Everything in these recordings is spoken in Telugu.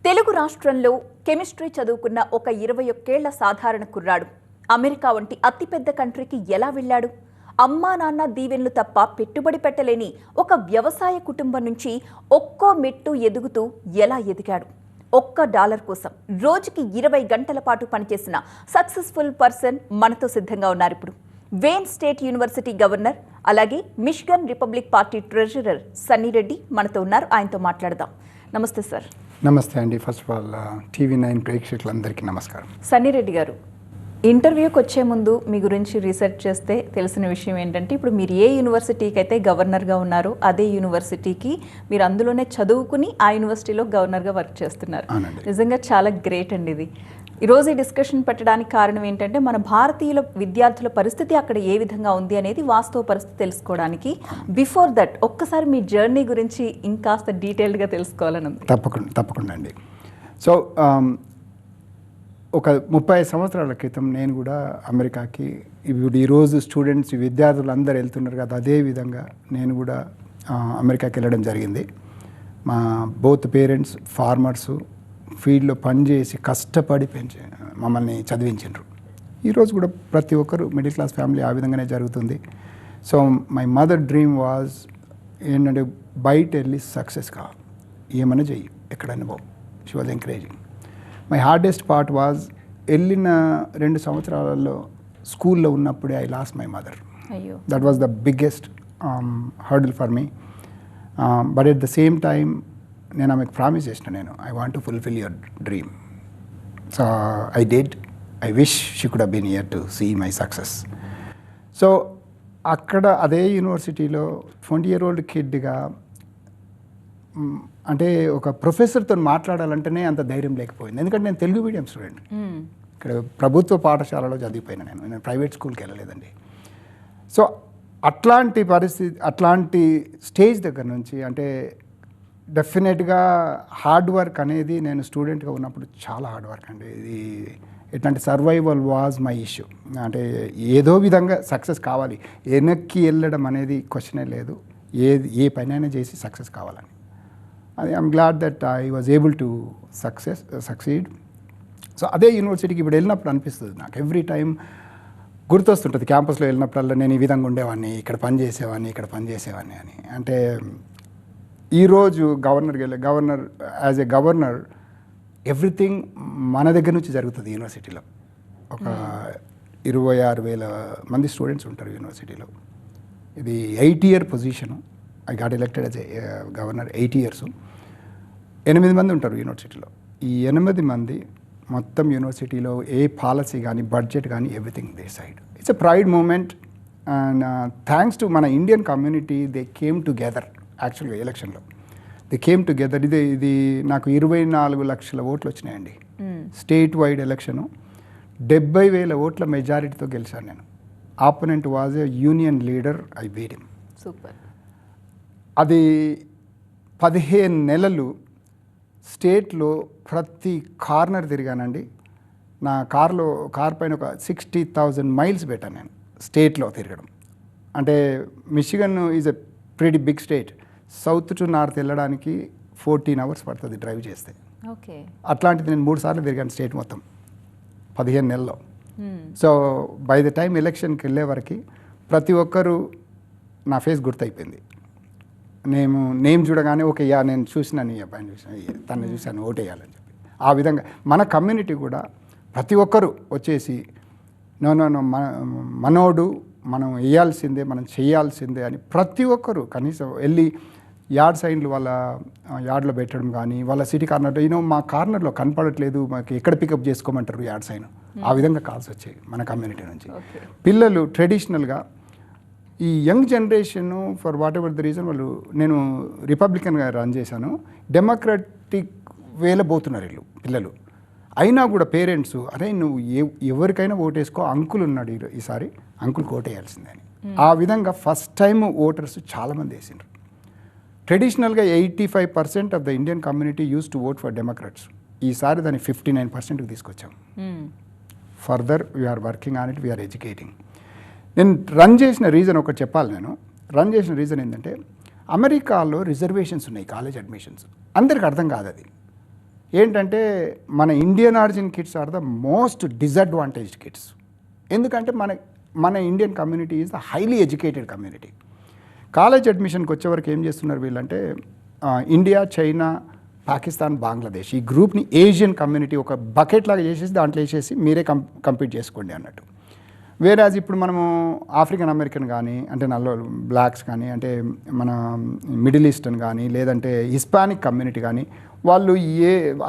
తెలుగు రాష్ట్రంలో కెమిస్ట్రీ చదువుకున్న ఒక 21 ఏళ్ల సాధారణ కుర్రాడు అమెరికా వంటి అతిపెద్ద కంట్రీకి ఎలా వెళ్ళాడు? అమ్మా నాన్న దీవెనలు తప్ప పెట్టుబడి పెట్టలేని ఒక వ్యవసాయ కుటుంబం నుంచి ఒక్కో మెట్టు ఎదుగుతూ ఎలా ఎదిగాడు? $1 కోసం రోజుకి 20 గంటల పాటు పనిచేసిన సక్సెస్ఫుల్ పర్సన్ మనతో సిద్ధంగా ఉన్నారు. ఇప్పుడు వేన్ స్టేట్ యూనివర్సిటీ గవర్నర్, అలాగే Michigan republic party treasurer Sunny Reddy మనతో ఉన్నారు. ఆయనతో మాట్లాడదాం. నమస్తే సార్. నమస్తే అండి. ఫస్ట్ ఆఫ్ ఆల్ TV9 ప్రేక్షకులందరికీ నమస్కారం. సన్నీ రెడ్డి గారు, ఇంటర్వ్యూకి వచ్చే ముందు మీ గురించి రీసెర్చ్ చేస్తే తెలిసిన విషయం ఏంటంటే, ఇప్పుడు మీరు ఏ యూనివర్సిటీకి అయితే గవర్నర్గా ఉన్నారో అదే యూనివర్సిటీకి మీరు అందులోనే చదువుకుని ఆ యూనివర్సిటీలో గవర్నర్గా వర్క్ చేస్తున్నారు. నిజంగా చాలా గ్రేట్ అండి ఇది. ఈరోజు ఈ డిస్కషన్ పెట్టడానికి కారణం ఏంటంటే, మన భారతీయుల విద్యార్థుల పరిస్థితి అక్కడ ఏ విధంగా ఉంది అనేది వాస్తవ పరిస్థితి తెలుసుకోవడానికి. బిఫోర్ దట్ ఒక్కసారి మీ జర్నీ గురించి ఇంకాస్త డీటెయిల్డ్గా తెలుసుకోవాలని ఉంది. తప్పకుండా అండి. సో ఒక 30 సంవత్సరాల క్రితం నేను కూడా అమెరికాకి, ఇప్పుడు ఈరోజు స్టూడెంట్స్ విద్యార్థులు అందరూ వెళ్తున్నారు కదా, అదే విధంగా నేను కూడా అమెరికాకి వెళ్ళడం జరిగింది. మా బోత్ పేరెంట్స్ ఫార్మర్సు, ఫీల్డ్లో పనిచేసి కష్టపడి మమ్మల్ని చదివించారు. ఈరోజు కూడా ప్రతి ఒక్కరు మిడిల్ క్లాస్ ఫ్యామిలీ ఆ విధంగానే జరుగుతుంది. So my mother dream was ఏంటంటే, బయట వెళ్ళి సక్సెస్ కావాలి, ఏమైనా చెయ్యి, ఎక్కడైనా బాగు. She was encouraging. My hardest part was, వెళ్ళిన 2 సంవత్సరాలలో స్కూల్లో ఉన్నప్పుడే I lost my mother. That was the biggest hurdle for me. But at the same time నేను ఆమెకు ప్రామిస్ చేసిన, నేను I want to fulfil your dream. So I did. I wish she could have been here to see my success. So అక్కడ అదే యూనివర్సిటీలో 20-year-old కిడ్గా, అంటే ఒక ప్రొఫెసర్తో మాట్లాడాలంటేనే అంత ధైర్యం లేకపోయింది. ఎందుకంటే నేను తెలుగు మీడియం స్టూడెంట్. ఇక్కడ ప్రభుత్వ పాఠశాలలో చదివిపోయినా, నేను ప్రైవేట్ స్కూల్కి వెళ్ళలేదండి. సో అట్లాంటి పరిస్థితి, అట్లాంటి స్టేజ్ దగ్గర నుంచి, అంటే డెఫినెట్గా హార్డ్ వర్క్ అనేది, నేను స్టూడెంట్గా ఉన్నప్పుడు చాలా హార్డ్ వర్క్ అండి. ఇది ఎట్లాంటి సర్వైవల్ వాజ్ మై ఇష్యూ. అంటే ఏదో విధంగా సక్సెస్ కావాలి, వెనక్కి వెళ్ళడం అనేది క్వశ్చనే లేదు. ఏ పనైనా చేసి సక్సెస్ కావాలని. అది I'm glad that I was able to succeed. So అదే యూనివర్సిటీకి ఇప్పుడు వెళ్ళినప్పుడు అనిపిస్తుంది నాకు, ఎవ్రీ టైం గుర్తొస్తుంటుంది. క్యాంపస్లో వెళ్ళినప్పుడల్లా నేను ఈ విధంగా ఉండేవాడిని, ఇక్కడ పని చేసేవాడిని అని. అంటే ఈరోజు governor as a governor, everything మన దగ్గర నుంచి జరుగుతుంది యూనివర్సిటీలో. ఒక 26,000 మంది స్టూడెంట్స్ ఉంటారు యూనివర్సిటీలో. ఇది 8-year position. I got elected as a governor 8 years. 8 మంది ఉంటారు యూనివర్సిటీలో. ఈ 8 మంది మొత్తం యూనివర్సిటీలో ఏ పాలసీ కానీ, బడ్జెట్ కానీ, everything they side. It's a pride moment. And thanks to మన Indian community, they came together. యాక్చువల్గా ఎలక్షన్లో దే కేమ్ టుగెదర్. ఇది నాకు 24 లక్షల ఓట్లు వచ్చినాయండి. స్టేట్ వైడ్ ఎలక్షను 70,000 ఓట్ల మెజారిటీతో గెలిచాను నేను. Opponent was a union leader. I beat him. Super. అది 15 నెలలు స్టేట్లో ప్రతి కార్నర్ తిరిగానండి. నా కార్ పైన ఒక 60,000 మైల్స్ పెట్టాను నేను స్టేట్లో తిరగడం. అంటే Michigan is a pretty big state. South to north వెళ్ళడానికి 14 hours పడుతుంది డ్రైవ్ చేస్తే. ఓకే. అట్లాంటిది నేను 3 సార్లు తిరిగాను స్టేట్ మొత్తం 15 నెలల్లో. సో బై ద టైం ఎలక్షన్కి వెళ్ళే వరకు ప్రతి ఒక్కరూ నా ఫేస్ గుర్తయిపోయింది. నేమ్ చూడగానే ఓకే, నేను చూసినాను, ఈ అబ్బాయిని చూసాను, తను చూశాను, ఓటేయాలని చెప్పి. ఆ విధంగా మన కమ్యూనిటీ కూడా ప్రతి ఒక్కరూ వచ్చేసి నో మనోడు, మనం వేయాల్సిందే, మనం చేయాల్సిందే అని ప్రతి ఒక్కరూ కనీసం వెళ్ళి యార్డ్ సైన్లు వాళ్ళ యార్డ్లో పెట్టడం కానీ, వాళ్ళ సిటీ కార్నర్, మా కార్నర్లో కనపడట్లేదు, మాకు ఎక్కడ పికప్ చేసుకోమంటారు యార్డ్ సైన్, ఆ విధంగా కాల్స్ వచ్చాయి మన కమ్యూనిటీ నుంచి. పిల్లలు ట్రెడిషనల్గా, ఈ young generation for what ever the reason, వాళ్ళు, నేను రిపబ్లికన్గా రన్ చేశాను, డెమోక్రటిక్ వేలో పోతున్నారు వీళ్ళు పిల్లలు. అయినా కూడా పేరెంట్స్, అరే నువ్వు ఎవరికైనా ఓటేసుకో, అంకుల్ ఉన్నాడు ఈసారి, అంకుల్కి ఓటేయాల్సిందే అని. ఆ విధంగా ఫస్ట్ టైం ఓటర్స్ చాలామంది వేసిండ్రు. ట్రెడిషనల్గా 85% of the Indian community use to vote for Democrats. ఈసారి దాన్ని 59%కి తీసుకొచ్చాం. Further we are working on it, we are educating. నేను రన్ చేసిన రీజన్ ఒకటి చెప్పాలి. నేను రన్ చేసిన రీజన్ ఏంటంటే, అమెరికాలో రిజర్వేషన్స్ ఉన్నాయి కాలేజ్ అడ్మిషన్స్. అందరికి అర్థం కాదు అది. ఏంటంటే మన Indian origin kids are the most disadvantaged kids. ఎందుకంటే మన Indian community is the highly educated community. College అడ్మిషన్కి వచ్చేవరకు ఏం చేస్తున్నారు వీళ్ళంటే ఇండియా, చైనా, పాకిస్తాన్, బంగ్లాదేశ్ ఈ గ్రూప్ని ఏషియన్ కమ్యూనిటీ ఒక బకెట్ లాగా చేసేసి దాంట్లో వేసేసి మీరే కంపీట్ చేసుకోండి అన్నట్టు. వేరేజ్ ఇప్పుడు మనము ఆఫ్రికన్ అమెరికన్ కానీ, అంటే బ్లాక్స్ కానీ, అంటే మన మిడిల్ ఈస్టర్న్ కానీ, లేదంటే హిస్పానిక్ కమ్యూనిటీ కానీ, వాళ్ళు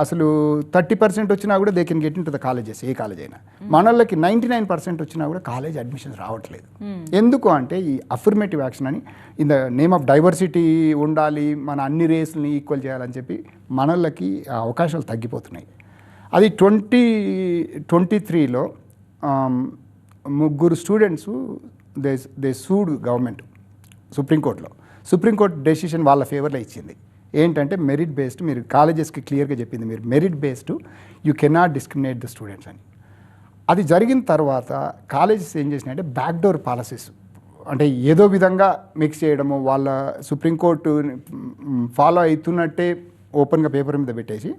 అసలు 30% వచ్చినా కూడా they can get in to the colleges, A college అయినా. మనోళ్ళకి 99% వచ్చినా కూడా కాలేజ్ అడ్మిషన్స్ రావట్లేదు. ఎందుకు అంటే ఈ అఫర్మేటివ్ యాక్షన్ అని, in the name of diversity ఉండాలి, మన అన్ని రేసులని ఈక్వల్ చేయాలని చెప్పి మనోళ్ళకి అవకాశాలు తగ్గిపోతున్నాయి. అది 2023లో 3 స్టూడెంట్స్ దే సూడ్ గవర్నమెంట్ సుప్రీంకోర్టులో. సుప్రీంకోర్టు డెసిషన్ వాళ్ళ ఫేవర్లో ఇచ్చింది. ఏంటంటే మెరిట్ బేస్డ్, మీరు కాలేజెస్కి క్లియర్గా చెప్పింది, మీరు merit based you cannot discriminate the students అని. అది జరిగిన తర్వాత కాలేజెస్ ఏం చేసినాయంటే బ్యాక్డోర్ పాలసీస్, అంటే ఏదో విధంగా మిక్స్ చేయడము, వాళ్ళ సుప్రీంకోర్టు ఫాలో అవుతున్నట్టే ఓపెన్గా పేపర్ మీద పెట్టేసి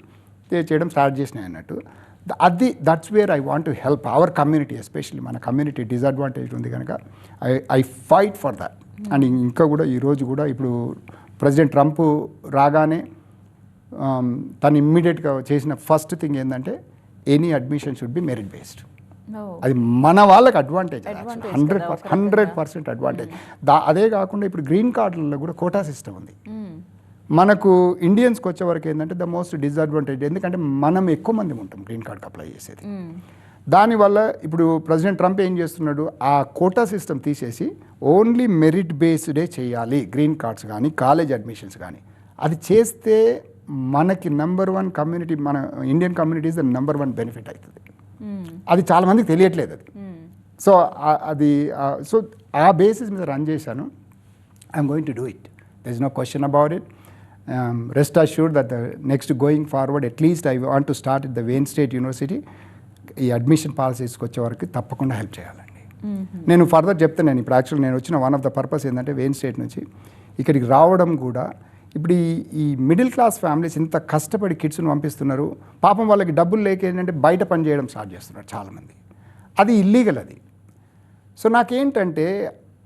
చేయడం స్టార్ట్ చేసినాయి అన్నట్టు. That's where I want to help our community, especially మన కమ్యూనిటీ డిసడ్వాంటేజ్ ఉంది కనుక I fight for that. And ఇంకా కూడా ఈరోజు కూడా ఇప్పుడు ప్రెసిడెంట్ ట్రంప్ రాగానే తను ఇమ్మీడియట్గా చేసిన ఫస్ట్ థింగ్ ఏంటంటే any admission should be merit based. అది మన వాళ్ళకి అడ్వాంటేజ్, 100% అడ్వాంటేజ్. అదే కాకుండా ఇప్పుడు గ్రీన్ కార్డులలో కూడా కోటా సిస్టమ్ ఉంది. మనకు ఇండియన్స్కి వచ్చే వరకు ఏంటంటే ద మోస్ట్ డిసడ్వాంటేజ్, ఎందుకంటే మనం ఎక్కువ మంది ఉంటాం గ్రీన్ కార్డ్కి అప్లై చేసేది. దానివల్ల ఇప్పుడు ప్రెసిడెంట్ ట్రంప్ ఏం చేస్తున్నాడు, ఆ కోటా సిస్టమ్ తీసేసి ఓన్లీ మెరిట్ బేస్డే చేయాలి గ్రీన్ కార్డ్స్ కానీ, కాలేజ్ అడ్మిషన్స్ కానీ. అది చేస్తే మనకి #1 కమ్యూనిటీ, మన Indian community is the #1 benefit అవుతుంది. అది చాలామందికి తెలియట్లేదు అది. సో అది సో ఆ బేసిస్ మీద రన్ చేశాను. I'm going to do it, there is no question about it. Rest assured that the next going forward, at least I want to start at the Wayne State University. ఈ అడ్మిషన్ పాలసీస్కి వచ్చే వరకు తప్పకుండా హెల్ప్ చేయాలండి. నేను ఫర్దర్ చెప్తాను. ఇప్పుడు యాక్చువల్ నేను వచ్చిన వన్ ఆఫ్ ద పర్పస్ ఏంటంటే వెయిన్ స్టేట్ నుంచి ఇక్కడికి రావడం కూడా, ఇప్పుడు ఈ మిడిల్ క్లాస్ ఫ్యామిలీస్ ఇంత కష్టపడి కిడ్స్ని పంపిస్తున్నారు. పాపం వాళ్ళకి డబ్బులు లేక ఏంటంటే బయట పని చేయడం స్టార్ట్ చేస్తున్నారు చాలామంది. అది ఇల్లీగల్ అది. సో నాకేంటంటే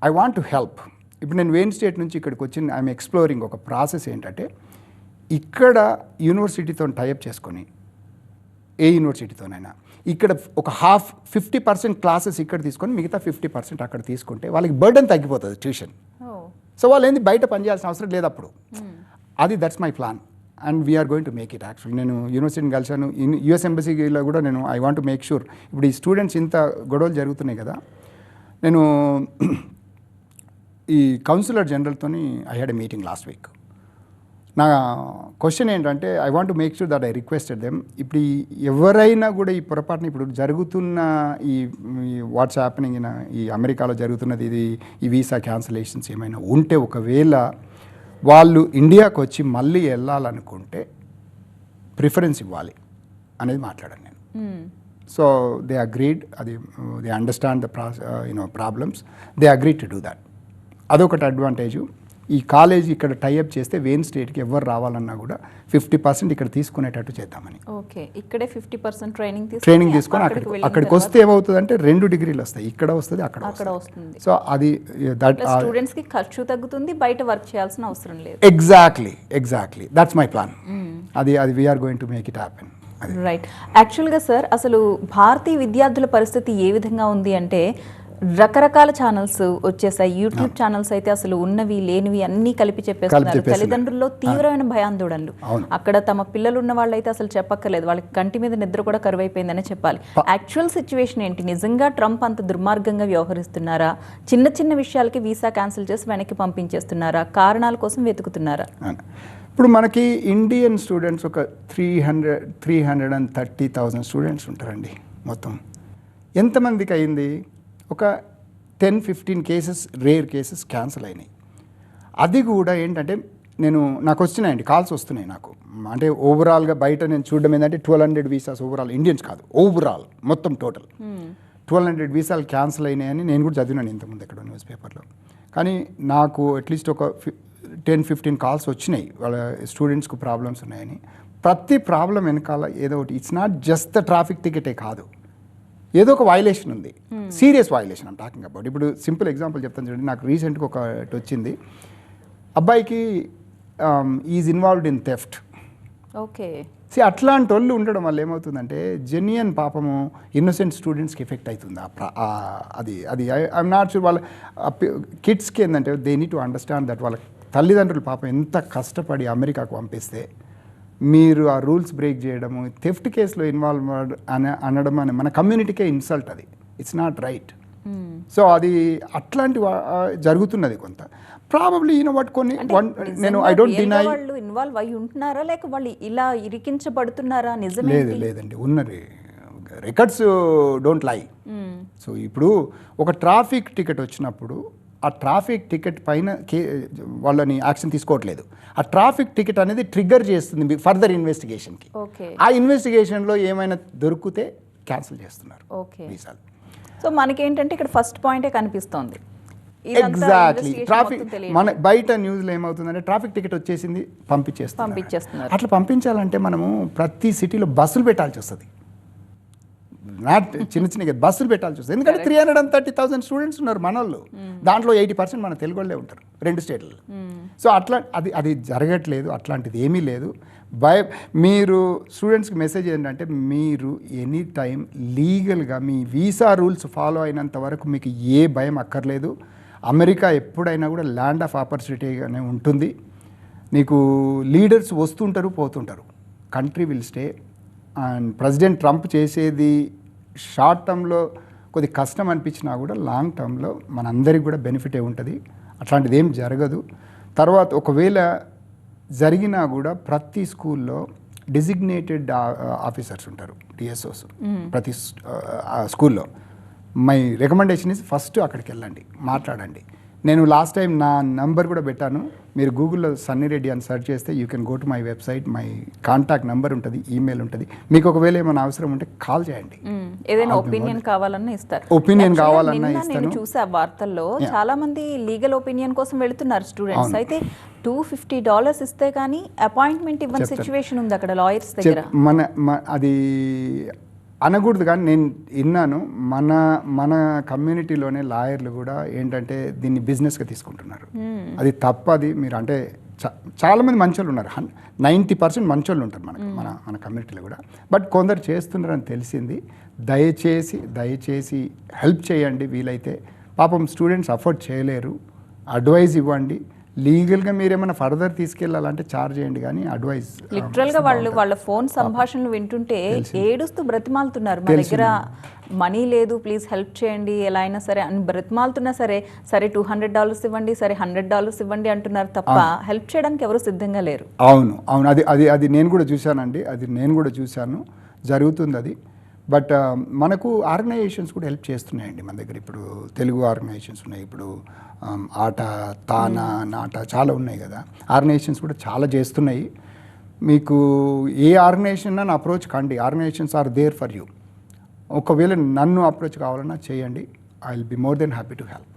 ఐ వాంట్ టు హెల్ప్. ఇప్పుడు నేను వెయిన్ స్టేట్ నుంచి ఇక్కడికి వచ్చి ఐఎమ్ ఎక్స్ప్లోరింగ్ ఒక ప్రాసెస్ ఏంటంటే, ఇక్కడ యూనివర్సిటీతో టైఅప్ చేసుకొని, ఏ యూనివర్సిటీతోనైనా ఇక్కడ ఒక 50% క్లాసెస్ ఇక్కడ తీసుకొని మిగతా 50% అక్కడ తీసుకుంటే వాళ్ళకి బర్డెన్ తగ్గిపోతుంది ట్యూషన్. సో వాళ్ళు ఏంది బయట పనిచేయాల్సిన అవసరం లేదు అప్పుడు. అది that's my plan and we're going to make it. Actually నేను యూనివర్సిటీని కలిసాను, యుఎస్ ఎంబసీలో కూడా నేను I want to make sure. ఇప్పుడు ఈ స్టూడెంట్స్ ఇంత గొడవలు జరుగుతున్నాయి కదా, నేను ఈ కౌన్సిలర్ జనరల్తో I had a meeting last week. నా క్వశ్చన్ ఏంటంటే I want to make sure that I requested them. ఇప్పుడు ఎవరైనా కూడా ఈ పొరపాటుని, ఇప్పుడు జరుగుతున్న ఈ వాట్స్ హ్యాపెనింగ్ ఈ అమెరికాలో జరుగుతున్నది, ఈ వీసా క్యాన్సిలేషన్స్ ఏమైనా ఉంటే, ఒకవేళ వాళ్ళు ఇండియాకు వచ్చి మళ్ళీ వెళ్ళాలనుకుంటే ప్రిఫరెన్స్ ఇవ్వాలి అనేది మాట్లాడాను నేను. సో దే అగ్రీడ్, అది they understand the problems, they agreed to do that. అదొకటి అడ్వాంటేజు. ఈ కాలేజ్ ఇక్కడ టైఅప్ చేస్తే వెయిన్ స్టేట్కి ఎవరు రావాలన్నా కూడా 50% ఇక్కడ తీసుకునేటట్టు చేద్దామని. ఓకే, ఇక్కడే 50% ట్రైనింగ్ తీసుకొని అక్కడికి వస్తే ఏమవుతుందంటే 2 డిగ్రీలు వస్తాయి, ఇక్కడ వస్తుంది, అక్కడ వస్తుంది. సో అది స్టూడెంట్స్కి ఖర్చు తగ్గుతుంది, బయట వర్క్ చేయాల్సిన అవసరం లేదు. Exactly that's my plan. అది we're going to make it happen. Right. యాక్చువల్గా సార్, అసలు భారతీయ విద్యార్థుల పరిస్థితి ఏ విధంగా ఉంది అంటే, రకరకాల ఛానల్స్ వచ్చేసాయి. యూట్యూబ్ ఛానల్స్ అయితే అసలు ఉన్నవి లేనివి అన్నీ కలిపి చెప్పేస్తున్నారు. తల్లిదండ్రుల్లో తీవ్రమైన భయాందోళనలు. అక్కడ తమ పిల్లలు ఉన్న వాళ్ళైతే అసలు చెప్పక్కర్లేదు, వాళ్ళకి కంటి మీద నిద్ర కూడా కరువైపోయిందనే చెప్పాలి. యాక్చువల్ సిచ్యువేషన్ ఏంటి? నిజంగా ట్రంప్ అంత దుర్మార్గంగా వ్యవహరిస్తున్నారా? చిన్న చిన్న విషయాలకి వీసా క్యాన్సిల్ చేసి వెనక్కి పంపించేస్తున్నారా? కారణాల కోసం వెతుకుతున్నారా? ఇప్పుడు మనకి ఇండియన్ స్టూడెంట్స్ ఒక 330,000 స్టూడెంట్స్ ఉంటారండి మొత్తం. ఎంతమందికి అయింది? ఒక 10-15 కేసెస్, రేర్ కేసెస్ క్యాన్సిల్ అయినాయి. అది కూడా ఏంటంటే నాకు వస్తున్నాయండి, కాల్స్ వస్తున్నాయి నాకు. అంటే ఓవరాల్గా బయట నేను చూడడం ఏంటంటే 1200 వీసాస్ ఓవరాల్, ఇండియన్స్ కాదు, ఓవరాల్ మొత్తం టోటల్ 1200 వీసాలు క్యాన్సిల్ అయినాయని నేను కూడా చదివినాను ఇంతకుముందు ఎక్కడ న్యూస్ పేపర్లో. కానీ నాకు అట్లీస్ట్ ఒక 10-15 కాల్స్ వచ్చినాయి వాళ్ళ స్టూడెంట్స్కు ప్రాబ్లమ్స్ ఉన్నాయని. ప్రతి ప్రాబ్లం వెనకాల ఏదో ఒకటి, it's not just the traffic టికెటే కాదు, ఏదో ఒక వైలేషన్ ఉంది, serious violation I'm talking about. ఇప్పుడు సింపుల్ ఎగ్జాంపుల్ చెప్తాను చూడండి. నాకు రీసెంట్గా ఒకటి వచ్చింది. అబ్బాయికి is involved in theft. Okay. అట్లాంటి వాళ్ళు ఉండడం వల్ల ఏమవుతుందంటే జెన్యున్ పాపము ఇన్నోసెంట్ స్టూడెంట్స్కి ఎఫెక్ట్ అవుతుంది. అది ఐఎమ్ నాట్ షూర్. వాళ్ళ కిడ్స్కి ఏంటంటే they need to understand that వాళ్ళ తల్లిదండ్రులు పాపం ఎంత కష్టపడి అమెరికాకు పంపిస్తే మీరు ఆ రూల్స్ బ్రేక్ చేయడము, థెఫ్ట్ కేసులో ఇన్వాల్వ్ అనడం అని మన కమ్యూనిటీకే ఇన్సల్ట్. అది ఇట్స్ నాట్ రైట్. సో అది అట్లాంటి జరుగుతున్నది కొంత. ప్రాబబ్లీ వాట్ కొన్ని నేను ఐ డోంట్ డినై. వాళ్ళు ఇన్వాల్వ్ అయి ఉంటున్నారా లేక వాళ్ళు ఇలా ఇరికించబడుతున్నారా? నిజమే. లేదండి, ఉన్నది. Records don't lie. సో ఇప్పుడు ఒక ట్రాఫిక్ టికెట్ వచ్చినప్పుడు ఆ ట్రాఫిక్ టికెట్ పైన వాళ్ళని యాక్షన్ తీసుకోవట్లేదు. ఆ ట్రాఫిక్ టికెట్ అనేది ట్రిగ్గర్ చేస్తుంది ఫర్దర్ ఇన్వెస్టిగేషన్కి. ఆ ఇన్వెస్టిగేషన్లో ఏమైనా దొరికితే క్యాన్సిల్ చేస్తున్నారు వీసాలు. సో మనకేంటంటే ఇక్కడ ఫస్ట్ పాయింటే కనిపిస్తోంది. ఎగ్జాక్ట్లీ. ట్రాఫిక్ మన బయట న్యూస్లో ఏమవుతుందంటే ట్రాఫిక్ టికెట్ వచ్చేసింది పంపించేస్తున్నారు. అట్లా పంపించాలంటే మనము ప్రతి సిటీలో బస్సులు పెట్టాల్సి వస్తుంది. నాట్ చిన్న బస్సులు పెట్టాల్సి వస్తుంది. ఎందుకంటే 330,000 స్టూడెంట్స్ ఉన్నారు మన వాళ్ళు. దాంట్లో 80% మన తెలుగు వాళ్ళే ఉంటారు 2 స్టేట్లలో. సో అట్లా అది జరగట్లేదు. అట్లాంటిది ఏమీ లేదు. మీరు స్టూడెంట్స్కి మెసేజ్ ఏంటంటే మీరు ఎనీ టైం లీగల్గా మీ వీసా రూల్స్ ఫాలో అయినంత వరకు మీకు ఏ భయం అక్కర్లేదు. అమెరికా ఎప్పుడైనా కూడా ల్యాండ్ ఆఫ్ ఆపర్చునిటీగానే ఉంటుంది. నీకు లీడర్స్ వస్తుంటారు పోతుంటారు. Country will stay. And president Trump చేసేది షార్ట్ టర్మ్లో కొద్ది కష్టం అనిపించినా కూడా లాంగ్ టర్మ్లో మనందరికి కూడా బెనిఫిటే ఉంటుంది. అట్లాంటిది ఏం జరగదు. తర్వాత ఒకవేళ జరిగినా కూడా ప్రతి స్కూల్లో డిజిగ్నేటెడ్ ఆఫీసర్స్ ఉంటారు, డిఎస్ఓస్ ప్రతి స్కూల్లో. మై రికమెండేషన్ ఇస్ ఫస్ట్ అక్కడికి వెళ్ళండి, మాట్లాడండి. నేను లాస్ట్ టైం నా నంబర్ కూడా పెట్టాను. మీరు గూగుల్లో సన్నీ రెడ్డి అని సెర్చ్ చేస్తే you can go to my website. My contact number ఉంటుంది, ఈమెయిల్ ఉంటుంది. మీకు ఒకవేళ ఏమైనా అవసరం ఉంటే కాల్ చేయండి. ఏదైనా ఒపీనియన్ కావాలన్నా ఇస్తారు. ఒపీనియన్ కావాలన్నా ఇస్తాను. నేను చూసా వార్తల్లో చాలా మంది లీగల్ ఒపీనియన్ కోసం వెళుతున్నారు స్టూడెంట్స్. అయితే $250 ఇస్తే కానీ అపాయింట్మెంట్ ఇవ్వని సిచ్యువేషన్ ఉంది అక్కడ లాయర్స్ దగ్గర. అది అనకూడదు కానీ నేను విన్నాను. మన కమ్యూనిటీలోనే లాయర్లు కూడా ఏంటంటే దీన్ని బిజినెస్గా తీసుకుంటున్నారు. అది తప్పది. మీరు అంటే చాలామంది మంచోళ్ళు ఉన్నారు, 90% మంచోళ్ళు ఉంటారు మన కమ్యూనిటీలో కూడా. బట్ కొందరు చేస్తున్నారని తెలిసింది. దయచేసి హెల్ప్ చేయండి వీలైతే. పాపం స్టూడెంట్స్ అఫోర్డ్ చేయలేరు. అడ్వైజ్ ఇవ్వండి. లీగల్గా మీరు ఏమైనా ఫర్దర్ తీసుకెళ్ళాలంటే చార్జ్ చేయండి, కానీ అడ్వైజ్. లిటరల్గా వాళ్ళ ఫోన్ సంభాషణలు వింటుంటే ఏడుస్తూ బ్రతిమాలుతున్నారు. మా దగ్గర మనీ లేదు, ప్లీజ్ హెల్ప్ చేయండి ఎలా అయినా సరే అని బ్రతిమాలుతున్నా సరే $200 ఇవ్వండి, సరే $100 ఇవ్వండి అంటున్నారు తప్ప హెల్ప్ చేయడానికి ఎవరు సిద్ధంగా లేరు. అవును. అది నేను కూడా చూశానండి. అది నేను కూడా చూశాను, జరుగుతుంది అది. బట్ మనకు ఆర్గనైజేషన్స్ కూడా హెల్ప్ చేస్తున్నాయండి మన దగ్గర. ఇప్పుడు తెలుగు ఆర్గనైజేషన్స్ ఉన్నాయి, ఇప్పుడు ఆట, తానా, నాట చాలా ఉన్నాయి కదా. ఆర్గనైజేషన్స్ కూడా చాలా చేస్తున్నాయి. మీకు ఏ ఆర్గనైజేషన్ నన్ను అప్రోచ్ కండి. Organisations are there for you. ఒకవేళ నన్ను అప్రోచ్ కావాలన్నా చేయండి. I will be more than happy to help.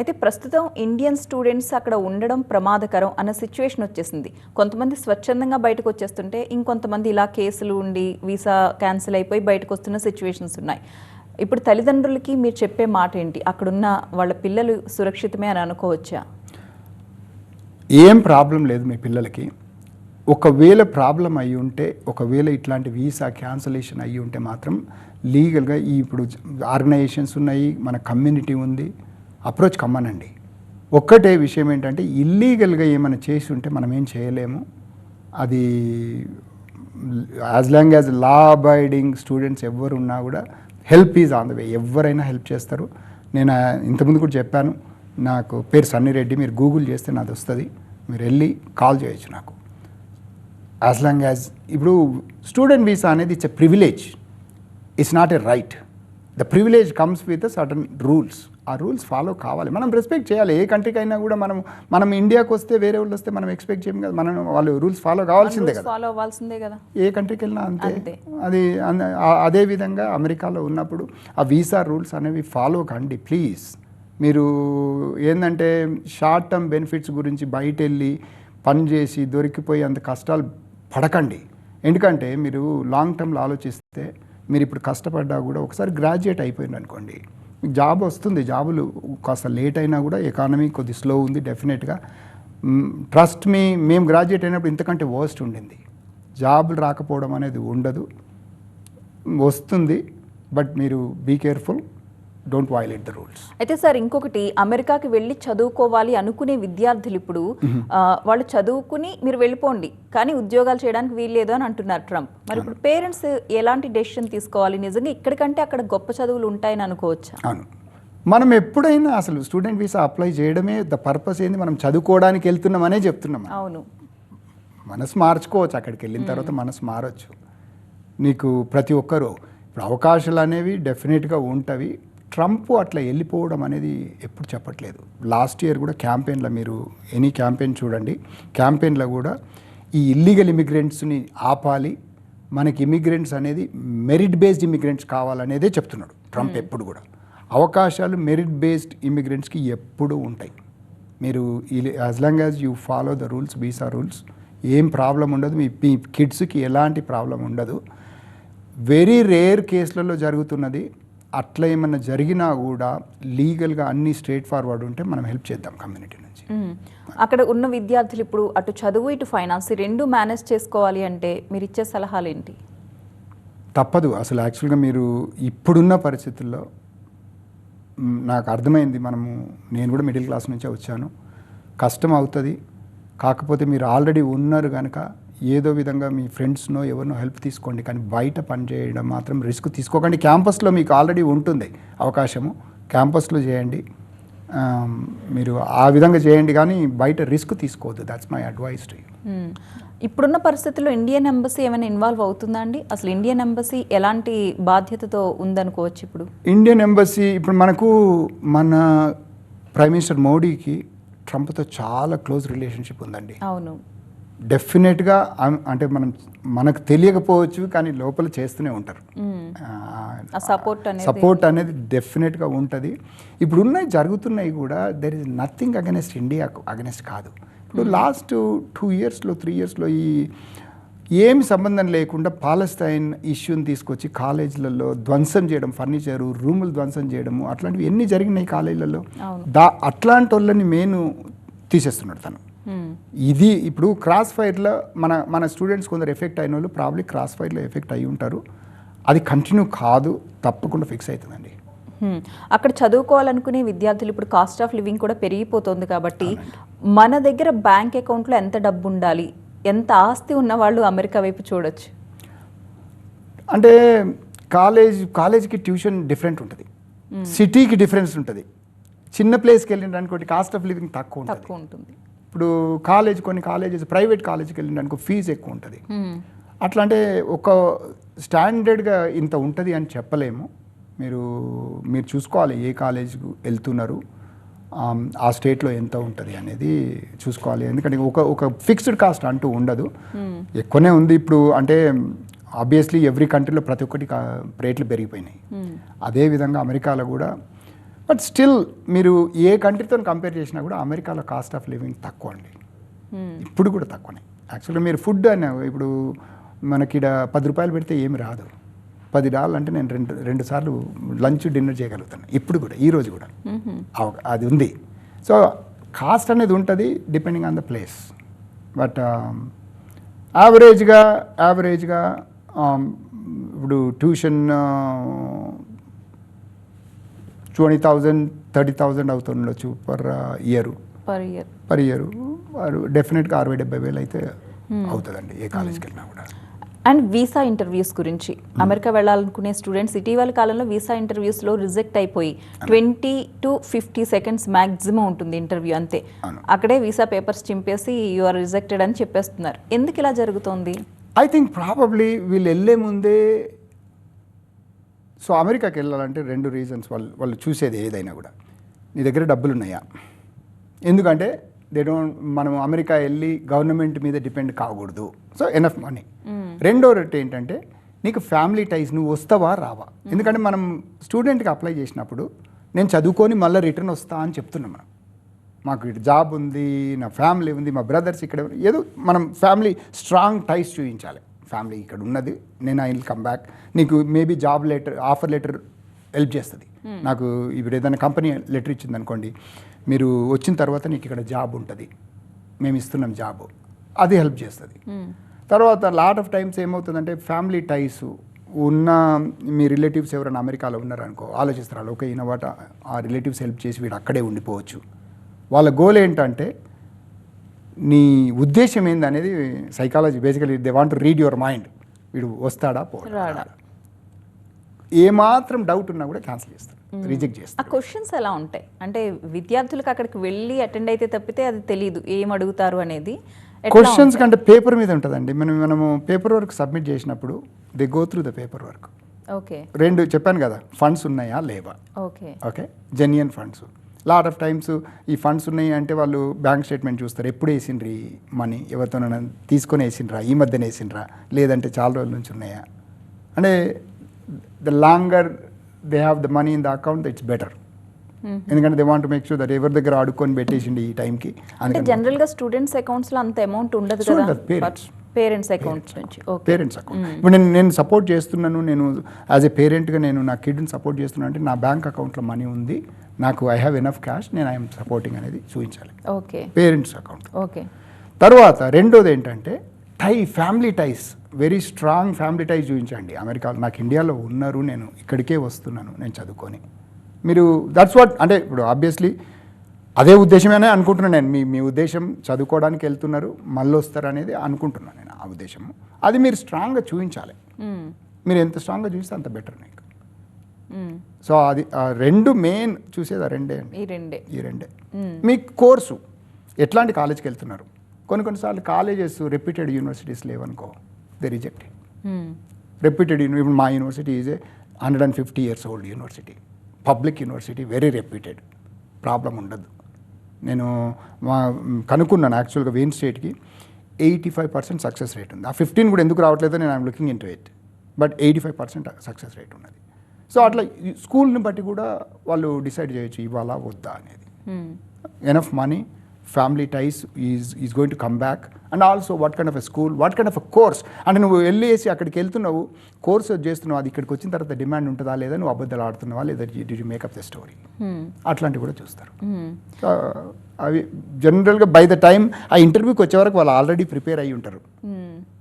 అయితే ప్రస్తుతం ఇండియన్ స్టూడెంట్స్ అక్కడ ఉండడం ప్రమాదకరం అన్న సిచ్యువేషన్ వచ్చేసింది. కొంతమంది స్వచ్ఛందంగా బయటకు వచ్చేస్తుంటే ఇంకొంతమంది ఇలా కేసులు ఉండి వీసా క్యాన్సిల్ అయిపోయి బయటకు వస్తున్న సిచ్యువేషన్స్ ఉన్నాయి. ఇప్పుడు తల్లిదండ్రులకి మీరు చెప్పే మాట ఏంటి? అక్కడున్న వాళ్ళ పిల్లలు సురక్షితమే అని అనుకోవచ్చా? ఏం ప్రాబ్లం లేదు మీ పిల్లలకి. ఒకవేళ ప్రాబ్లం అయ్యి ఉంటే, ఒకవేళ ఇట్లాంటి వీసా క్యాన్సలేషన్ అయ్యి ఉంటే మాత్రం లీగల్గా ఇప్పుడు ఆర్గనైజేషన్స్ ఉన్నాయి, మన కమ్యూనిటీ ఉంది, అప్రోచ్ కమ్మనండి. ఒక్కటే విషయం ఏంటంటే ఇల్లీగల్గా ఏమైనా చేసి ఉంటే మనం ఏం చేయలేము. అది as long as law abiding students ఎవరు ఉన్నా కూడా help is on the way. ఎవరైనా హెల్ప్ చేస్తారు. నేను ఇంతకుముందు కూడా చెప్పాను, నాకు పేరు సన్నీ రెడ్డి. మీరు గూగుల్ చేస్తే నాది వస్తుంది. మీరు వెళ్ళి కాల్ చేయొచ్చు నాకు. యాజ్ లాంగ్ యాజ్ ఇప్పుడు స్టూడెంట్ వీసా అనేది it's a privilege, it's not a right. The privilege comes with certain rules. ఆ రూల్స్ ఫాలో కావాలి, మనం రెస్పెక్ట్ చేయాలి. ఏ కంట్రీకి అయినా కూడా మనం ఇండియాకి వస్తే వేరే వాళ్ళు వస్తే మనం ఎక్స్పెక్ట్ చేయం కదా. మనం వాళ్ళు రూల్స్ ఫాలో కావాల్సిందే కదా. ఏ కంట్రీకి వెళ్ళినా అంతే. అదే విధంగా అమెరికాలో ఉన్నప్పుడు ఆ వీసా రూల్స్ అనేవి ఫాలో కండి ప్లీజ్. మీరు ఏంటంటే షార్ట్ టర్మ్ బెనిఫిట్స్ గురించి బయట వెళ్ళి పని చేసి దొరికిపోయి అంత కష్టాలు పడకండి. ఎందుకంటే మీరు లాంగ్ టర్మ్లో ఆలోచిస్తే మీరు ఇప్పుడు కష్టపడ్డా కూడా ఒకసారి గ్రాడ్యుయేట్ అయిపోయింది అనుకోండి, మీకు జాబ్ వస్తుంది. జాబులు కాస్త లేట్ అయినా కూడా ఎకానమీ కొద్ది స్లో ఉంది డెఫినెట్గా. ట్రస్ట్ మీ, మేము గ్రాడ్యుయేట్ అయినప్పుడు ఇంతకంటే వర్స్ట్ ఉండింది. జాబులు రాకపోవడం అనేది ఉండదు, వస్తుంది. బట్ మీరు be careful, don't violate the rules. అయితే సార్ ఇంకొకటి, అమెరికాకి వెళ్ళి చదువుకోవాలి అనుకునే విద్యార్థులు ఇప్పుడు వాళ్ళు చదువుకుని మీరు వెళ్ళిపోండి కానీ ఉద్యోగాలు చేయడానికి వీల్లేదు అని అంటున్నారు ట్రంప్. మరి ఇప్పుడు పేరెంట్స్ ఎలాంటి డెసిషన్ తీసుకోవాలి? నిజంగా ఇక్కడికంటే అక్కడ గొప్ప చదువులు ఉంటాయని అనుకోవచ్చా? అవును, మనం ఎప్పుడైనా అసలు స్టూడెంట్ వీసా అప్లై చేయడమే ద పర్పస్ ఏంది, మనం చదువుకోవడానికి వెళ్తున్నామనే చెప్తున్నాం. అవును, మనసు మార్చుకోవచ్చు, అక్కడికి వెళ్ళిన తర్వాత మనసు మారచ్చు. నీకు ప్రతి ఒక్కరూ ఇప్పుడు అవకాశాలు అనేవి డెఫినెట్గా ఉంటవి. ట్రంప్ అట్లా వెళ్ళిపోవడం అనేది ఎప్పుడు చెప్పట్లేదు. లాస్ట్ ఇయర్ కూడా క్యాంపెయిన్లో మీరు ఎనీ క్యాంపెయిన్ చూడండి, క్యాంపెయిన్లో కూడా ఈ ఇల్లీగల్ ఇమిగ్రెంట్స్ని ఆపాలి, మనకి ఇమిగ్రెంట్స్ అనేది మెరిట్ బేస్డ్ ఇమిగ్రెంట్స్ కావాలనేదే చెప్తున్నాడు ట్రంప్ ఎప్పుడు కూడా. అవకాశాలు మెరిట్ బేస్డ్ ఇమిగ్రెంట్స్కి ఎప్పుడు ఉంటాయి. మీరు as long as you follow the rules, visa rules, ఏం ప్రాబ్లం ఉండదు. మీ కిడ్స్కి ఎలాంటి ప్రాబ్లం ఉండదు. వెరీ రేర్ కేసులలో జరుగుతున్నది. అట్లా ఏమన్నా జరిగినా కూడా లీగల్గా అన్ని స్ట్రేట్ ఫార్వర్డ్ ఉంటే మనం హెల్ప్ చేద్దాం కమ్యూనిటీ నుంచి. అక్కడ ఉన్న విద్యార్థులు ఇప్పుడు అటు చదువు ఇటు ఫైనాన్స్ రెండు మేనేజ్ చేసుకోవాలి అంటే మీరు ఇచ్చే సలహాలు ఏంటి? తప్పదు అసలు. యాక్చువల్గా మీరు ఇప్పుడున్న పరిస్థితుల్లో నాకు అర్థమైంది, నేను కూడా మిడిల్ క్లాస్ నుంచే వచ్చాను, కష్టం అవుతుంది. కాకపోతే మీరు ఆల్రెడీ ఉన్నారు కనుక ఏదో విధంగా మీ ఫ్రెండ్స్నో ఎవరినో హెల్ప్ తీసుకోండి, కానీ బయట పని చేయడం మాత్రం రిస్క్ తీసుకోకండి. క్యాంపస్లో మీకు ఆల్రెడీ ఉంటుంది అవకాశము, క్యాంపస్లో చేయండి, మీరు ఆ విధంగా చేయండి, కానీ బయట రిస్క్ తీసుకోవద్దు. That's my advice to you. ఇప్పుడున్న పరిస్థితుల్లో ఇండియన్ ఎంబసీ ఏమైనా ఇన్వాల్వ్ అవుతుందా అండి? అసలు ఇండియన్ ఎంబసీ ఎలాంటి బాధ్యతతో ఉందనుకోవచ్చు ఇప్పుడు? ఇండియన్ ఎంబసీ ఇప్పుడు మన ప్రైమ్ మినిస్టర్ మోడీకి ట్రంప్తో చాలా క్లోజ్ రిలేషన్షిప్ ఉందండి. అవును, డెఫినెట్గా. అంటే మనకు తెలియకపోవచ్చు కానీ లోపల చేస్తూనే ఉంటారు. సపోర్ట్ అనేది డెఫినెట్గా ఉంటుంది. ఇప్పుడు జరుగుతున్నాయి కూడా there is nothing against India, against కాదు. ఇప్పుడు లాస్ట్ 2 yearsలో 3 yearsలో ఏమి సంబంధం లేకుండా పాలస్తైన్ ఇష్యూని తీసుకొచ్చి కాలేజీలలో ధ్వంసం చేయడం, ఫర్నిచరు రూములు ధ్వంసం చేయడము, అట్లాంటివి ఎన్ని జరిగినాయి కాలేజీలలో. అట్లాంటి వాళ్ళని మెయిన్ తీసేస్తున్నాడు తను. ఇది ఇప్పుడు క్రాస్ ఫైర్లో మన స్టూడెంట్స్ కొందరు ఎఫెక్ట్ అయిన వాళ్ళు ప్రాబ్లీ క్రాస్ ఫైర్లో ఎఫెక్ట్ అయ్యి ఉంటారు. అది కంటిన్యూ కాదు, తప్పకుండా ఫిక్స్ అవుతుందండి. అక్కడ చదువుకోవాలనుకునే విద్యార్థులు ఇప్పుడు కాస్ట్ ఆఫ్ లివింగ్ కూడా పెరిగిపోతుంది కాబట్టి మన దగ్గర బ్యాంక్ అకౌంట్లో ఎంత డబ్బు ఉండాలి, ఎంత ఆస్తి ఉన్న వాళ్ళు అమెరికా వైపు చూడొచ్చు? అంటే కాలేజ్కి ట్యూషన్ డిఫరెంట్ ఉంటుంది, సిటీకి డిఫరెన్స్ ఉంటుంది. చిన్న ప్లేస్కి వెళ్ళిండనుకోండి కాస్ట్ ఆఫ్ లివింగ్ తక్కువ ఉంటుంది. ఇప్పుడు కొన్ని కాలేజెస్ ప్రైవేట్ కాలేజ్కి వెళ్ళిండనుకో ఫీజు ఎక్కువ ఉంటుంది. అట్లా అంటే ఒక స్టాండర్డ్గా ఇంత ఉంటుంది అని చెప్పలేము. మీరు చూసుకోవాలి ఏ కాలేజ్కి వెళ్తున్నారు, ఆ స్టేట్లో ఎంత ఉంటుంది అనేది చూసుకోవాలి. ఎందుకంటే ఒక ఫిక్స్డ్ కాస్ట్ అంటూ ఉండదు, ఎక్కువనే ఉంది. ఇప్పుడు అంటే ఆబ్వియస్లీ ఎవ్రీ కంట్రీలో ప్రతి ఒక్కటి రేట్లు పెరిగిపోయినాయి. అదేవిధంగా అమెరికాలో కూడా. బట్ స్టిల్ మీరు ఏ కంట్రీతో కంపేర్ చేసినా కూడా అమెరికాలో కాస్ట్ ఆఫ్ లివింగ్ తక్కువ అండి, ఇప్పుడు కూడా తక్కువనే. యాక్చువల్గా మీరు ఫుడ్ అనే ఇప్పుడు మనకి $10 పెడితే ఏమి రాదు. $10 అంటే నేను రెండు సార్లు లంచ్ డిన్నర్ చేయగలుగుతాను ఇప్పుడు కూడా, ఈరోజు కూడా అది ఉంది. సో కాస్ట్ అనేది ఉంటుంది depending on the place. But యావరేజ్గా ఇప్పుడు ట్యూషన్ 20,000 30,000 అవుతుండొచ్చు పర్ ఇయర్. వారు డెఫినెట్గా 60,000-70,000 అయితే అవుతుందండి ఏ కాలేజ్కి వెళ్ళినా కూడా. అండ్ వీసా ఇంటర్వ్యూస్ గురించి, అమెరికా వెళ్ళాలనుకునే స్టూడెంట్స్ ఇటీవల కాలంలో వీసా ఇంటర్వ్యూస్లో రిజెక్ట్ అయిపోయి 20 to 50 seconds మ్యాక్సిమం ఉంటుంది ఇంటర్వ్యూ, అంతే. అక్కడే వీసా పేపర్స్ చింపేసి యు ఆర్ రిజెక్టెడ్ అని చెప్పేస్తున్నారు. ఎందుకు ఇలా జరుగుతోంది? ఐ థింక్ ప్రాబబ్లీ వీళ్ళు వెళ్ళే ముందే. సో అమెరికాకి వెళ్ళాలంటే 2 reasons వాళ్ళు చూసేది ఏదైనా కూడా, నీ దగ్గర డబ్బులు ఉన్నాయా. ఎందుకంటే మనం అమెరికా వెళ్ళి గవర్నమెంట్ మీద డిపెండ్ కాకూడదు, సో ఎనఫ్ మనీ. రెండోది ఏంటంటే నీకు ఫ్యామిలీ టైస్, నువ్వు వస్తావా రావా. ఎందుకంటే మనం స్టూడెంట్కి అప్లై చేసినప్పుడు నేను చదువుకొని మళ్ళీ రిటర్న్ వస్తా అని చెప్తున్నాం మనం. మాకు ఇటు జాబ్ ఉంది, నా ఫ్యామిలీ ఉంది, మా బ్రదర్స్ ఇక్కడ ఏదో మనం ఫ్యామిలీ స్ట్రాంగ్ టైస్ చూపించాలి. ఫ్యామిలీ ఇక్కడ ఉన్నది, నేను ఐ విల్ కమ్ బ్యాక్. నీకు maybe job letter, offer letter help చేస్తుంది. నాకు ఇప్పుడు ఏదైనా కంపెనీ లెటర్ ఇచ్చింది అనుకోండి, మీరు వచ్చిన తర్వాత నీకు ఇక్కడ జాబ్ ఉంటుంది, మేము ఇస్తున్నాం జాబ్, అది హెల్ప్ చేస్తుంది. తర్వాత లాట్ ఆఫ్ టైమ్స్ ఏమవుతుందంటే ఫ్యామిలీ టైస్ ఉన్న మీ రిలేటివ్స్ ఎవరైనా అమెరికాలో ఉన్నారనుకో, ఆలోచిస్తారు ఓకే ఈయన వాట ఆ రిలేటివ్స్ హెల్ప్ చేసి వీడు అక్కడే ఉండిపోవచ్చు. వాళ్ళ గోల్ ఏంటంటే నీ ఉద్దేశం ఏందనేది psychology basically they want to read your mind. వీడు వస్తాడా పోడా, ఏమాత్రం డౌట్ ఉన్నా కూడా క్యాన్సిల్ చేస్తారు, రిజెక్ట్ చేస్తారు. ఆ క్వశ్చన్స్ ఎలా ఉంటాయి అంటే విద్యార్థులకు అక్కడికి వెళ్ళి అటెండ్ అయితే తప్పితే అది తెలియదు ఏం అడుగుతారు అనేది. క్వశ్చన్స్ కంటే పేపర్ మీద ఉంటుందండి. మనము పేపర్ వర్క్ సబ్మిట్ చేసినప్పుడు they go through the paper work. Okay, రెండు చెప్పాను కదా, ఫండ్స్ ఉన్నాయా లేవా, okay okay genuine funds. Lot of times ఈ ఫండ్స్ ఉన్నాయి అంటే వాళ్ళు బ్యాంక్ స్టేట్మెంట్ చూస్తారు, ఎప్పుడు వేసిండ్రు ఈ మనీ, ఎవరితోనైనా తీసుకొని వేసిండ్రా, ఈ మధ్యన వేసిండ్రా, లేదంటే చాలా రోజుల నుంచి ఉన్నాయా. అంటే the longer they have the money in the account it's better. ఎందుకంటే they want make sure that ఎవరి దగ్గర అడుక్కొని పెట్టేసిండి ఈ టైంకి. అంటే జనరల్ గా స్టూడెంట్స్ అకౌంట్స్ లో అంత అమౌంట్ ఉండదు కదా, పేరెంట్స్ అకౌంట్స్ నుంచి. పేరెంట్స్ అకౌంట్ ఇప్పుడు నేను సపోర్ట్ చేస్తున్నాను, నేను యాజ్ ఏ పేరెంట్గా నేను నా కిడ్ని సపోర్ట్ చేస్తున్నాను అంటే నా బ్యాంక్ అకౌంట్లో మనీ ఉంది, నాకు ఐ హ్యావ్ ఎనఫ్ క్యాష్, నేను ఐఎమ్ సపోర్టింగ్ అనేది చూపించాలి. Okay, parents account. ఓకే. తర్వాత రెండోది ఏంటంటే ఫ్యామిలీ టైస్, వెరీ స్ట్రాంగ్ ఫ్యామిలీ టైస్ చూపించండి. అమెరికాలో నాకు ఇండియాలో ఉన్నారు, నేను ఇక్కడికే వస్తున్నాను నేను చదువుకొని, మీరు దట్స్ వాట్. అంటే ఇప్పుడు ఆబ్వియస్లీ అదే ఉద్దేశమేనే అనుకుంటున్నాను నేను. మీ ఉద్దేశం చదువుకోవడానికి వెళ్తున్నారు, మళ్ళీ వస్తారు అనేది అనుకుంటున్నాను నేను. ఆ ఉద్దేశము అది మీరు స్ట్రాంగ్గా చూపించాలి. మీరు ఎంత స్ట్రాంగ్గా చూస్తే అంత బెటర్ నీకు. సో అది రెండు మెయిన్ చూసేది ఆ రెండే అండి, ఈ రెండే. మీ కోర్సు ఎట్లాంటి కాలేజ్కి వెళ్తున్నారు. కొన్నిసార్లు కాలేజెస్ రెప్యూటెడ్ యూనివర్సిటీస్ లేవనుకో, దే రిజెక్ట్. రెప్యూటెడ్ ఇప్పుడు మా university is a 150 years old university, public university, very reputed, problem ఉండదు. నేను కనుక్కున్నాను యాక్చువల్గా వెయిన్ స్టేట్కి 85% సక్సెస్ రేట్ ఉంది. ఆ 15 కూడా ఎందుకు రావట్లేదో నేను I'm looking in to it, but 85% success rate ఉన్నది. సో అట్లా స్కూల్ని బట్టి కూడా వాళ్ళు డిసైడ్ చేయొచ్చు ఇవ్వాలా వద్దా అనేది. Enough money, family ties is going to come back, and also what kind of a school, what kind of a course. అంటే నువ్వు వెళ్ళేసి అక్కడికి వెళ్తున్నావు, కోర్స్ చేస్తున్నావు, అది ఇక్కడికి వచ్చిన తర్వాత డిమాండ్ ఉంటుందా లేదా, నువ్వు అబద్ధాలు ఆడుతున్నావా లేదా, డి మేకప్ ద స్టోరీ, అట్లాంటివి కూడా చూస్తారు. అవి జనరల్గా బై ద టైం ఆ ఇంటర్వ్యూకి వచ్చే వరకు వాళ్ళు ఆల్రెడీ ప్రిపేర్ అయ్యి ఉంటారు.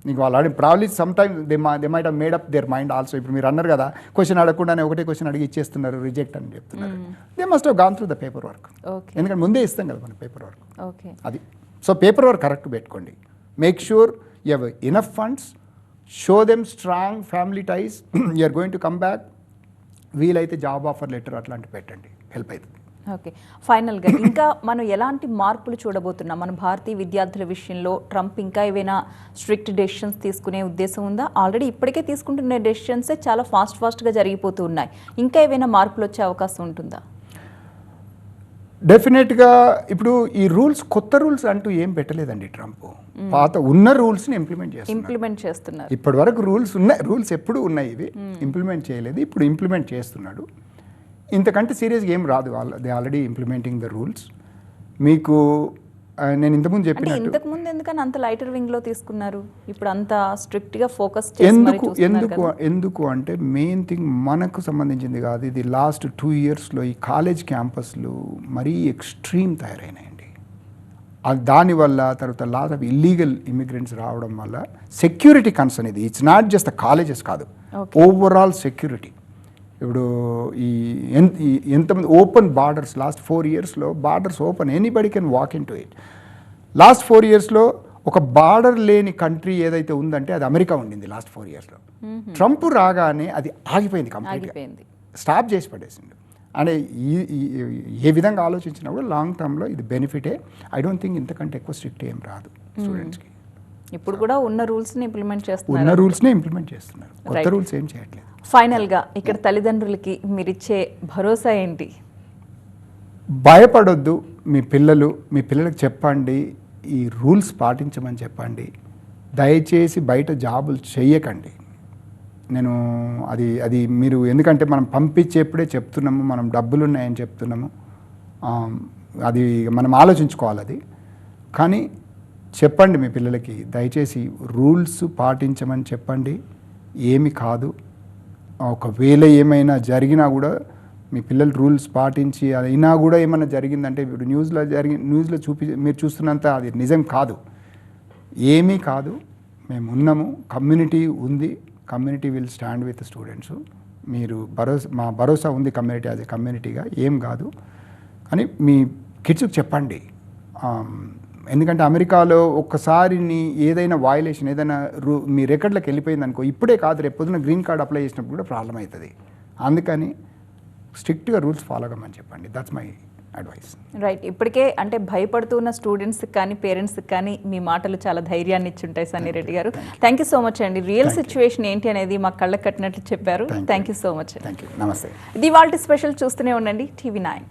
నీకు వాళ్ళు already probably some time they might have made up their mind also. ఇప్పుడు మీరు అన్నారు కదా క్వశ్చన్ అడగకుండానే ఒకటే క్వశ్చన్ అడిగి ఇచ్చేస్తున్నారు, రిజెక్ట్ అని చెప్తున్నారు. They must have gone through the paperwork. ఎందుకంటే ముందే ఇస్తాం కదా మన పేపర్ వర్క్. అది సో పేపర్ వర్క్ కరెక్ట్ పెట్టుకోండి. Make sure you have enough funds, show them strong family ties, you are going to come back. వీలైతే జాబ్ ఆఫర్ లెటర్ అట్లాంటివి పెట్టండి, హెల్ప్ అవుతుంది. ఓకే, ఫైనల్గా ఇంకా మనం ఎలాంటి మార్పులు చూడబోతున్నాం మన భారతీయ విద్యార్థుల విషయంలో? ట్రంప్ ఇంకా ఏవైనా స్ట్రిక్ట్ డెసిషన్స్ తీసుకునే ఉద్దేశం ఉందా? ఆల్రెడీ ఇప్పటికే తీసుకుంటున్న డెసిషన్సే చాలా ఫాస్ట్గా జరిగిపోతూ ఉన్నాయి. ఇంకా ఏవైనా మార్పులు వచ్చే అవకాశం ఉంటుందా? డెఫినెట్గా ఇప్పుడు ఈ రూల్స్, కొత్త రూల్స్ అంటూ ఏం పెట్టలేదండి ట్రంప్. పాత ఉన్న రూల్స్ని ఇంప్లిమెంట్ చేస్తున్నారు. ఇప్పటి వరకు రూల్స్ ఉన్నాయి, రూల్స్ ఎప్పుడు ఉన్నాయి, ఇవి ఇంప్లిమెంట్ చేయలేదు, ఇప్పుడు ఇంప్లిమెంట్ చేస్తున్నాడు. ఇంతకంటే సీరియస్గా ఏం రాదు, they already implementing the rules. మీకు నేను ఇంతకుముందు చెప్పినట్టు ఇంతకుముందు ఎందుకని అంత లైటర్ వింగ్లో తీసుకున్నారు, ఇప్పుడు అంత స్ట్రిక్ట్గా ఫోకస్ ఎందుకు అంటే మెయిన్ థింగ్ మనకు సంబంధించింది కాదు ఇది. లాస్ట్ 2 yearsలో ఈ కాలేజ్ క్యాంపస్లు మరీ ఎక్స్ట్రీమ్ తయారైనాయండి. దానివల్ల తర్వాత లాట్ ఆఫ్ ఇల్లీగల్ ఇమిగ్రెంట్స్ రావడం వల్ల సెక్యూరిటీ కన్సర్న్ ఇది. It's not just the colleges కాదు, ఓవరాల్ సెక్యూరిటీ. ఇప్పుడు ఎంతమంది ఓపెన్ బార్డర్స్ లాస్ట్ 4 yearsలో borders open, anybody can walk in to it. Last 4 yearsలో ఒక బార్డర్ లేని కంట్రీ ఏదైతే ఉందంటే అది అమెరికా ఉండింది లాస్ట్ 4 yearsలో. ట్రంప్ రాగానే అది ఆగిపోయింది, కంప్లీట్గా స్టాప్ చేసి పడేసింది. అంటే ఏ విధంగా ఆలోచించినా కూడా లాంగ్ టర్మ్లో ఇది బెనిఫిటే. ఐ డోంట్ థింక్ ఇంతకంటే ఎక్కువ స్ట్రిక్ట్ ఏం రాదు స్టూడెంట్స్కి. ఇప్పుడు కూడా ఉన్న రూల్స్ని ఇంప్లిమెంట్ చేస్తున్నారు, కొత్త రూల్స్ ఏం చేయట్లేదు. ఫైనల్గా ఇక్కడ తల్లిదండ్రులకి మీరిచ్చే భరోసా ఏంటి? భయపడొద్దు. మీ పిల్లలకు చెప్పండి, ఈ రూల్స్ పాటించమని చెప్పండి. దయచేసి బయట జాబులు చెయ్యకండి. నేను అది మీరు ఎందుకంటే మనం పంపించేప్పుడే చెప్తున్నాము, మనం డబ్బులు ఉన్నాయని చెప్తున్నాము. అది మనం ఆలోచించుకోవాలి అది. కానీ చెప్పండి మీ పిల్లలకి, దయచేసి రూల్స్ పాటించమని చెప్పండి. ఏమి కాదు, ఒకవేళ ఏమైనా జరిగినా కూడా మీ పిల్లలు రూల్స్ పాటించి అయినా కూడా ఏమైనా జరిగిందంటే, ఇప్పుడు న్యూస్లో మీరు చూస్తున్నంత అది నిజం కాదు, ఏమీ కాదు. మేము ఉన్నాము, కమ్యూనిటీ ఉంది, community will stand with students. మీరు మా భరోసా ఉంది కమ్యూనిటీ, యాజ్ ఎ కమ్యూనిటీగా, ఏం కాదు. కానీ మీ కిడ్స్కి చెప్పండి. ఎందుకంటే అమెరికాలో ఒక్కసారి ఏదైనా వయలేషన్, ఏదైనా మీ రికార్డులకు వెళ్ళిపోయింది అనుకో, ఇప్పుడే కాదు రేపు పొద్దున గ్రీన్ కార్డ్ అప్లై చేసినప్పుడు కూడా ప్రాబ్లం అవుతుంది. అందుకని స్ట్రిక్ట్గా రూల్స్ ఫాలో అవ్వమని చెప్పండి. That's my advice. రైట్. ఇప్పటికే అంటే భయపడుతున్న స్టూడెంట్స్కి కానీ పేరెంట్స్కి కానీ మీ మాటలు చాలా ధైర్యాన్ని ఇచ్చుంటాయి సన్నీ రెడ్డి గారు. థ్యాంక్ యూ సో మచ్ అండి. రియల్ సిచ్యువేషన్ ఏంటి అనేది మా కళ్ళకు కట్టినట్లు చెప్పారు. Thank you so much. Thank you. నమస్తే. ఇది వాళ్ళ స్పెషల్. చూస్తూనే ఉండండి TV9.